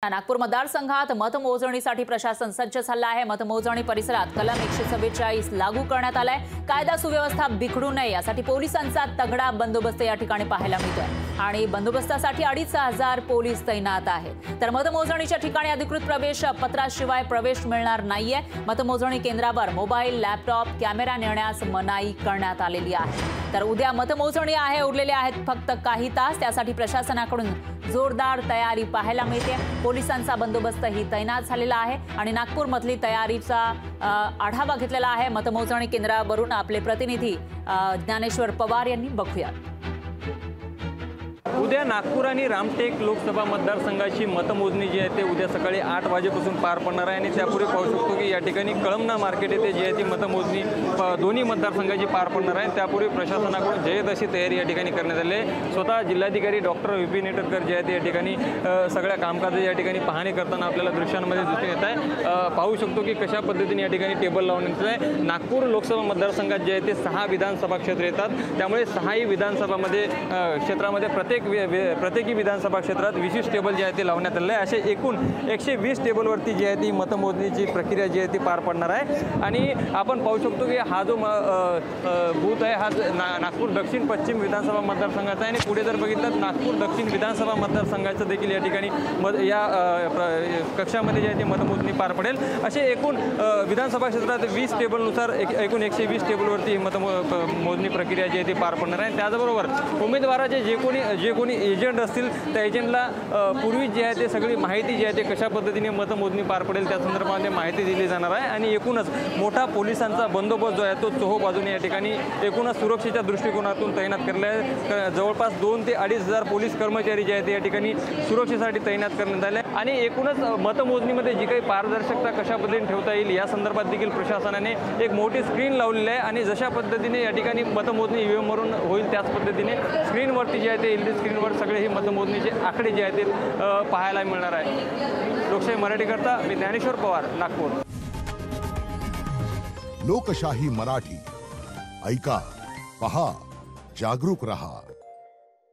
नागपूर मतदारसंघात मतमोजणीसाठी प्रशासन सज्ज झालं आहे। मतमोजणी परिसरात कलम 144 लागू करण्यात आलाय। कायदा सुव्यवस्था बिघडू नये यासाठी पोलिसांचा तगडा बंदोबस्त या ठिकाणी पाहायला मिळतोय आणि बंदोबस्तासाठी 2,500 पोलीस तैनात आहेत। तर मतमोजणीच्या ठिकाणी अधिकृत प्रवेश पत्राशिवाय प्रवेश मिळणार नाहीये। मतमोजणी केंद्रावर मोबाईल, लॅपटॉप, कॅमेरा नेण्यास मनाई करण्यात आलेली आहे। तर उद्या मतमोजणी आहे, उरलेले आहेत फक्त काही तास। त्यासाठी प्रशासनाकडून जोरदार तयारी पाहायला मिळते। पोलिसांचा बंदोबस्त ही तैनात झालेला आहे आणि नागपूरमधली तयारीचा आढावा घेतलेला आहे मतमोजणी केंद्रावरून आपले प्रतिनिधी ज्ञानेश्वर पवार यांनी। बघूया। उद्या नागपूर आणि रामटेक लोकसभा मतदारसंघाची मतमोजणी जी आहे ते उद्या सकाळी 8 वाजेपासून पार पडणार आहे आणि त्यापूर्वी पाहू शकतो की या ठिकाणी कळमना मार्केट येथे जी आहे ती मतमोजणी दोन्ही मतदारसंघाची पार पडणार आहे। त्यापूर्वी प्रशासनाकडून जय्यत अशी तयारी या ठिकाणी करण्यात आली आहे। स्वतः जिल्हाधिकारी डॉक्टर विपिन ईटनकर जे आहेत या ठिकाणी सगळ्या कामकाजाची या ठिकाणी पाहणी करताना आपल्याला दृश्यांमध्ये दिसून येत आहे। पाहू शकतो की कशा पद्धतीने या ठिकाणी टेबल लावण्यात आहे। नागपूर लोकसभा मतदारसंघात जे आहे ते 6 विधानसभा क्षेत्र येतात, त्यामुळे 6ही विधानसभामध्ये क्षेत्रामध्ये प्रत्येकी विधानसभा क्षेत्रात विशिष्ट टेबल जे आहे ते लावण्यात आले आहे। असे एकूण 120 टेबलवरती जी आहे ती मतमोजणीची प्रक्रिया जी आहे ती पार पडणार आहे। आणि आपण पाहू शकतो की हा जो बूथ आहे हा नागपूर दक्षिण पश्चिम विधानसभा मतदारसंघाचा आहे आणि पुढे जर बघितलं नागपूर दक्षिण विधानसभा मतदारसंघाचं देखील या ठिकाणी या कक्षामध्ये जे आहे ती मतमोजणी पार पडेल। असे एकूण विधानसभा क्षेत्रात 20 टेबलनुसार एकूण 120 टेबलवरती मतमोजणी प्रक्रिया जी आहे ती पार पडणार आहे। त्याचबरोबर उमेदवाराचे जे कोणी एजंट असतील त्या एजंटला पूर्वी जे आहे ते सगळी माहिती जी आहे ते कशा पद्धतीने मतमोजणी पार पडेल त्या संदर्भामध्ये माहिती दिली जाणार आहे। आणि एकूणच मोठा पोलिसांचा बंदोबस्त जो आहे तो चोहो बाजूने या ठिकाणी एकूणच सुरक्षेच्या दृष्टिकोनातून तैनात केलेला आहे। जवळपास 2,000 ते 2,500 पोलीस कर्मचारी जे आहेत ते या ठिकाणी सुरक्षेसाठी तैनात करण्यात आले आहे। आणि एकूणच मतमोजणीमध्ये जी काही पारदर्शकता कशा पद्धतीने ठेवता येईल या संदर्भात देखील प्रशासनाने एक मोठी स्क्रीन लावलेली आहे आणि जशा पद्धतीने या ठिकाणी मतमोजणी ईव्हीएमवरून होईल त्याच पद्धतीने स्क्रीनवरती जे आहे ते एलईडी स्क्रीनवर सगळे ही मतमोजणीचे आकडे जे आहेत ते पाहायला मिळणार आहे। लोकशाही मराठीकरता मी ज्ञानेश्वर पवार, नागपूर। लोकशाही मराठी ऐका, पहा, जागरूक रहा।